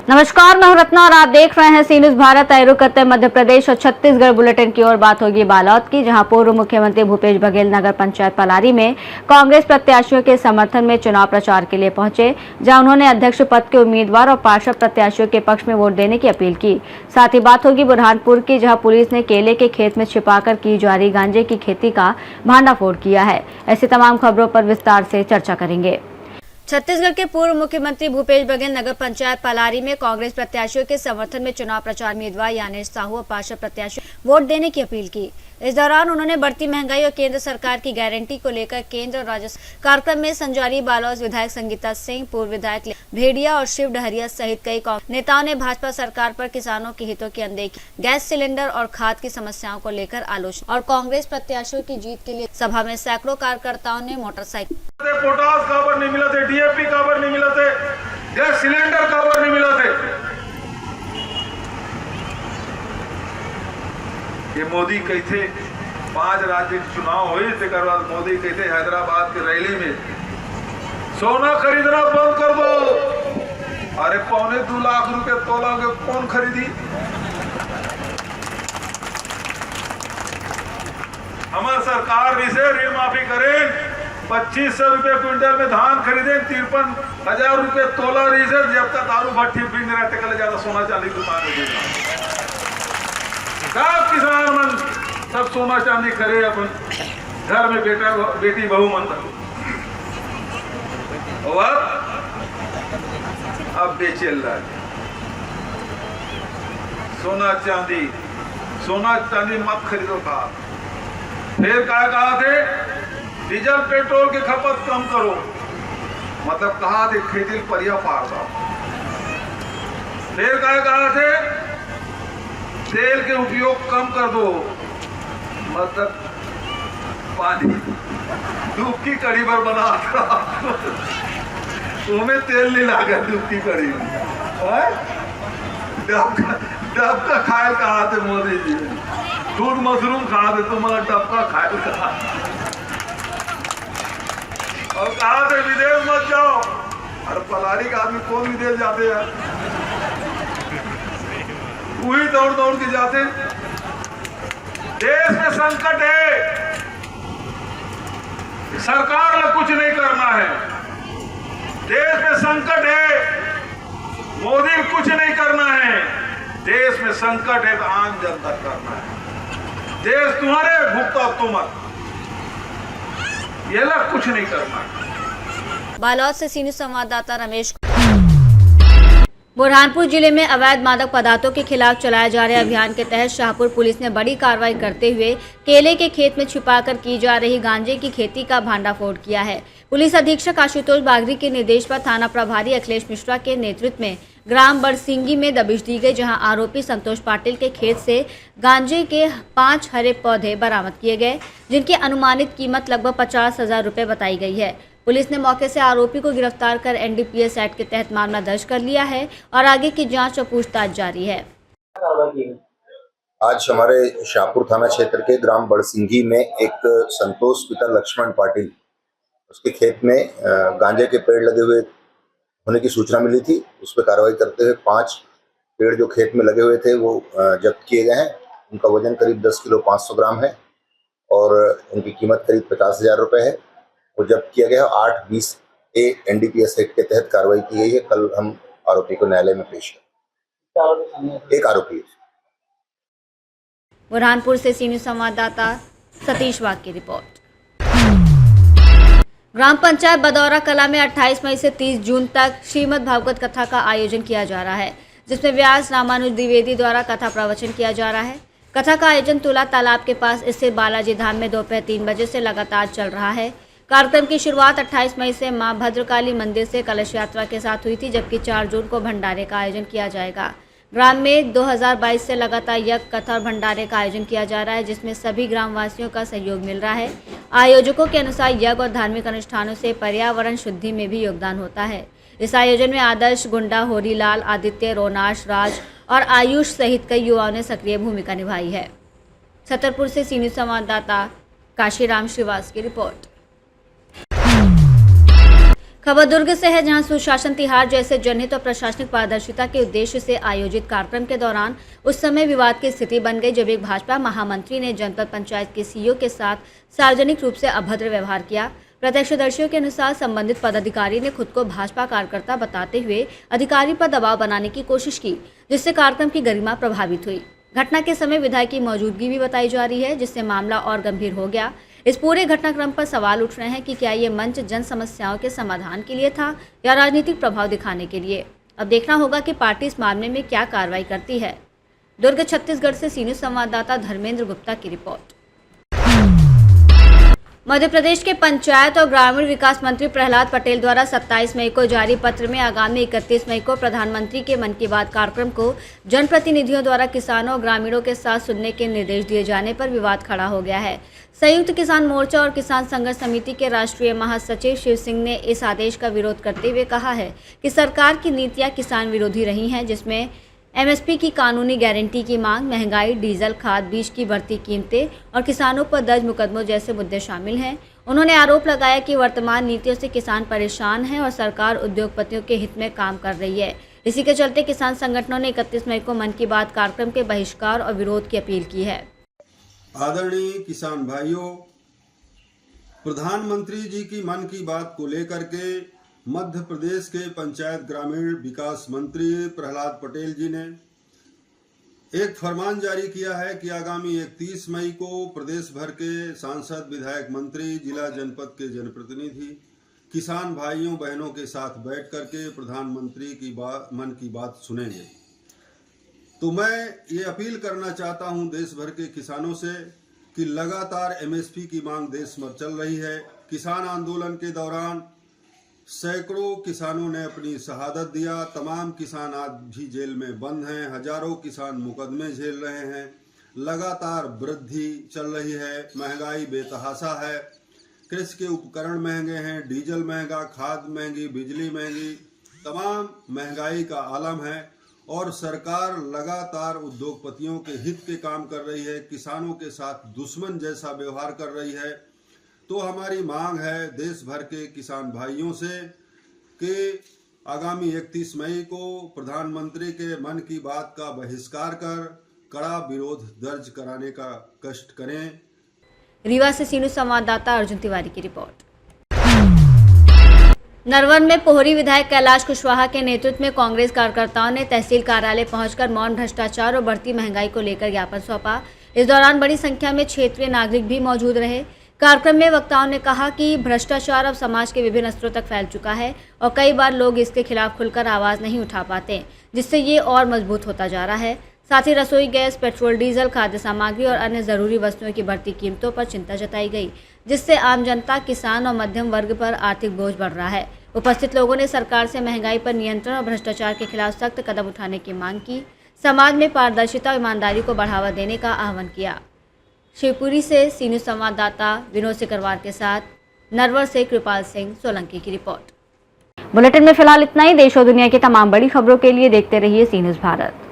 नमस्कार, मैं हूं रत्ना और आप देख रहे हैं सी न्यूज भारत। आए रुख करते मध्य प्रदेश और छत्तीसगढ़ बुलेटिन की ओर। बात होगी बालोद की, जहां पूर्व मुख्यमंत्री भूपेश बघेल नगर पंचायत पलारी में कांग्रेस प्रत्याशियों के समर्थन में चुनाव प्रचार के लिए पहुंचे, जहां उन्होंने अध्यक्ष पद के उम्मीदवार और पार्षद प्रत्याशियों के पक्ष में वोट देने की अपील की। साथ ही बात होगी बुरहानपुर की, जहाँ पुलिस ने केले के खेत में छिपाकर की जा रही गांजे की खेती का भांडाफोड़ किया है। ऐसी तमाम खबरों पर विस्तार से चर्चा करेंगे। छत्तीसगढ़ के पूर्व मुख्यमंत्री भूपेश बघेल नगर पंचायत पलारी में कांग्रेस प्रत्याशियों के समर्थन में चुनाव प्रचार उम्मीदवार यानेश साहू और पार्षद प्रत्याशियों वोट देने की अपील की। इस दौरान उन्होंने बढ़ती महंगाई और केंद्र सरकार की गारंटी को लेकर केंद्र और राज्य कार्यक्रम में संजारी बालोद विधायक संगीता सिंह, पूर्व विधायक भेड़िया और शिव डहरिया सहित कई नेताओं ने भाजपा सरकार पर किसानों के हितों की अनदेखी, गैस सिलेंडर और खाद की समस्याओं को लेकर आलोचना और कांग्रेस प्रत्याशियों की जीत के लिए सभा में सैकड़ों कार्यकर्ताओं ने मोटरसाइकिल पोटास काबर नहीं मिला थे, डीएपी काबर नहीं मिला थे, गैस सिलेंडर काबर नहीं मिला थे। ये मोदी कहते 5 राज्य के चुनाव हुए थे, मोदी कहते हैदराबाद की रैली में सोना खरीदना बंद कर दो। अरे 1.25 लाख रुपए तोला के कौन खरीदी? हमारी सरकार भी से ऋण माफी करें, 2500 रुपए क्विंटल में धान खरीदे, 53,000 रुपए तोला रही से। जब तक दारू भट्टी पीने रहते कल ज्यादा सोना चांदी दुकान में सब किसान मन सब सोना चांदी करे, अपन घर में बेटा बेटी बहू मन और अब बेचे ला सोना चांदी मत खरीदो। कहा फिर क्या कहा थे, डीजल पेट्रोल की खपत कम करो, मतलब कहा थे खेती परिया पार दो। फिर क्या कहा थे, तेल के उपयोग कम कर दो, मतलब पानी दूध की कड़ी पर बना तुम्हें तेल नहीं लागा दूध की कड़ी में। डबका खाए कहा थे मोदी जी, दूध मशरूम खा दे तुम्हारा डबका खाए कहा। और कहा थे विदेश मत जाओ। अरे पलारी का आदमी कौन विदेश जाते हैं? वही दौड़ दौड़ के जाते। देश में संकट है, सरकार ने कुछ नहीं करना है। देश में संकट है, मोदी कुछ नहीं करना है। देश में संकट है तो आम जनता करना है। देश तुम्हारे भुगता तुम, ये लोग कुछ नहीं करना। बालोद से सीनियर संवाददाता रमेश। बुरहानपुर जिले में अवैध मादक पदार्थों के खिलाफ चलाए जा रहे अभियान के तहत शाहपुर पुलिस ने बड़ी कार्रवाई करते हुए केले के खेत में छिपाकर की जा रही गांजे की खेती का भांडाफोड़ किया है। पुलिस अधीक्षक आशुतोष बागरी के निर्देश पर थाना प्रभारी अखिलेश मिश्रा के नेतृत्व में ग्राम बड़सिंगी में दबिश दी गई, जहां आरोपी संतोष पाटिल के खेत से गांजे के 5 हरे पौधे बरामद किए गए, जिनकी अनुमानित कीमत लगभग 50,000 रुपये बताई गई है। पुलिस ने मौके से आरोपी को गिरफ्तार कर एनडीपीएस एक्ट के तहत मामला दर्ज कर लिया है और आगे की जांच और पूछताछ जारी है। आज हमारे शाहपुर थाना क्षेत्र के ग्राम बड़सिंगी में एक संतोष पिता लक्ष्मण पाटिल, उसके खेत में गांजे के पेड़ लगे हुए होने की सूचना मिली थी। उस पर कार्रवाई करते हुए 5 पेड़ जो खेत में लगे हुए थे वो जब्त किए गए हैं। उनका वजन करीब 10 किलो 500 ग्राम है और उनकी कीमत करीब 50,000 रुपये है। वो जब्त किया गया। 8-20A एनडीपीएस एक्ट के तहत कार्रवाई की गई है। कल हम आरोपी को न्यायालय में पेश करें। एक आरोपी है। बुरहानपुर से सीनियर संवाददाता सतीश वाघ की रिपोर्ट। ग्राम पंचायत बदौरा कला में 28 मई से 30 जून तक श्रीमद् भागवत कथा का आयोजन किया जा रहा है, जिसमें व्यास रामानुज द्विवेदी द्वारा कथा प्रवचन किया जा रहा है। कथा का आयोजन तुला तालाब के पास स्थित बालाजी धाम में दोपहर 3 बजे से लगातार चल रहा है। कार्यक्रम की शुरुआत 28 मई से मां भद्रकाली मंदिर से कलश यात्रा के साथ हुई थी, जबकि 4 जून को भंडारे का आयोजन किया जाएगा। ग्राम में 2022 से लगातार यज्ञ, कथा और भंडारे का आयोजन किया जा रहा है, जिसमें सभी ग्रामवासियों का सहयोग मिल रहा है। आयोजकों के अनुसार यज्ञ और धार्मिक अनुष्ठानों से पर्यावरण शुद्धि में भी योगदान होता है। इस आयोजन में आदर्श, गुंडा, होरीलाल, आदित्य, रोनाश, राज और आयुष सहित कई युवाओं ने सक्रिय भूमिका निभाई है। छतरपुर से सीनियर संवाददाता काशीराम श्रीवास की रिपोर्ट। खबर दुर्ग से है, जहां सुशासन तिहार जैसे जनहित और प्रशासनिक पारदर्शिता के उद्देश्य से आयोजित कार्यक्रम के दौरान उस समय विवाद की स्थिति बन गई जब एक भाजपा महामंत्री ने जनपद पंचायत के सीईओ के साथ सार्वजनिक रूप से अभद्र व्यवहार किया। प्रत्यक्षदर्शियों के अनुसार संबंधित पदाधिकारी ने खुद को भाजपा कार्यकर्ता बताते हुए अधिकारी पर दबाव बनाने की कोशिश की, जिससे कार्यक्रम की गरिमा प्रभावित हुई। घटना के समय विधायक की मौजूदगी भी बताई जा रही है, जिससे मामला और गंभीर हो गया। इस पूरे घटनाक्रम पर सवाल उठ रहे हैं कि क्या ये मंच जन समस्याओं के समाधान के लिए था या राजनीतिक प्रभाव दिखाने के लिए। अब देखना होगा कि पार्टी इस मामले में क्या कार्रवाई करती है। दुर्ग छत्तीसगढ़ से सी न्यूज़ संवाददाता धर्मेंद्र गुप्ता की रिपोर्ट। मध्य प्रदेश के पंचायत और ग्रामीण विकास मंत्री प्रहलाद पटेल द्वारा 27 मई को जारी पत्र में आगामी 31 मई को प्रधानमंत्री के मन की बात कार्यक्रम को जनप्रतिनिधियों द्वारा किसानों और ग्रामीणों के साथ सुनने के निर्देश दिए जाने पर विवाद खड़ा हो गया है। संयुक्त किसान मोर्चा और किसान संघर्ष समिति के राष्ट्रीय महासचिव शिव सिंह ने इस आदेश का विरोध करते हुए कहा है कि सरकार की नीतियां किसान विरोधी रही हैं, जिसमें एमएसपी की कानूनी गारंटी की मांग, महंगाई, डीजल, खाद, बीज की बढ़ती कीमतें और किसानों पर दर्ज मुकदमों जैसे मुद्दे शामिल हैं। उन्होंने आरोप लगाया कि वर्तमान नीतियों से किसान परेशान हैं और सरकार उद्योगपतियों के हित में काम कर रही है। इसी के चलते किसान संगठनों ने 31 मई को मन की बात कार्यक्रम के बहिष्कार और विरोध की अपील की है। आदरणीय किसान भाइयों, प्रधानमंत्री जी की मन की बात को लेकर के मध्य प्रदेश के पंचायत ग्रामीण विकास मंत्री प्रहलाद पटेल जी ने एक फरमान जारी किया है कि आगामी 31 मई को प्रदेश भर के सांसद, विधायक, मंत्री, जिला जनपद के जनप्रतिनिधि किसान भाइयों बहनों के साथ बैठ करके प्रधानमंत्री की मन की बात सुनेंगे। तो मैं ये अपील करना चाहता हूं देश भर के किसानों से कि लगातार एमएसपी की मांग देश में चल रही है। किसान आंदोलन के दौरान सैकड़ों किसानों ने अपनी शहादत दिया। तमाम किसान आज भी जेल में बंद हैं। हजारों किसान मुकदमे झेल रहे हैं। लगातार वृद्धि चल रही है। महंगाई बेतहाशा है। कृषि के उपकरण महंगे हैं, डीजल महंगा, खाद महंगी, बिजली महंगी, तमाम महंगाई का आलम है और सरकार लगातार उद्योगपतियों के हित के काम कर रही है, किसानों के साथ दुश्मन जैसा व्यवहार कर रही है। तो हमारी मांग है देश भर के किसान भाइयों से कि आगामी 31 मई को प्रधानमंत्री के मन की बात का बहिष्कार कर कड़ा विरोध दर्ज कराने का कष्ट करें। रीवा से सी न्यूज़ संवाददाता अर्जुन तिवारी की रिपोर्ट। नरवर में पोहरी विधायक कैलाश कुशवाहा के नेतृत्व में कांग्रेस कार्यकर्ताओं ने तहसील कार्यालय पहुंचकर मौन भ्रष्टाचार और बढ़ती महंगाई को लेकर ज्ञापन सौंपा। इस दौरान बड़ी संख्या में क्षेत्रीय नागरिक भी मौजूद रहे। कार्यक्रम में वक्ताओं ने कहा कि भ्रष्टाचार अब समाज के विभिन्न स्तरों तक फैल चुका है और कई बार लोग इसके खिलाफ खुलकर आवाज़ नहीं उठा पाते, जिससे ये और मजबूत होता जा रहा है। साथ ही रसोई गैस, पेट्रोल, डीजल, खाद्य सामग्री और अन्य ज़रूरी वस्तुओं की बढ़ती कीमतों पर चिंता जताई गई, जिससे आम जनता, किसान और मध्यम वर्ग पर आर्थिक बोझ बढ़ रहा है। उपस्थित लोगों ने सरकार से महंगाई पर नियंत्रण और भ्रष्टाचार के खिलाफ सख्त कदम उठाने की मांग की। समाज में पारदर्शिता और ईमानदारी को बढ़ावा देने का आह्वान किया। शिवपुरी से सी न्यूज़ संवाददाता विनोद सिकरवार के साथ नरवर से कृपाल सिंह सोलंकी की रिपोर्ट। बुलेटिन में फिलहाल इतना ही। देश और दुनिया की तमाम बड़ी खबरों के लिए देखते रहिए सी न्यूज़ भारत।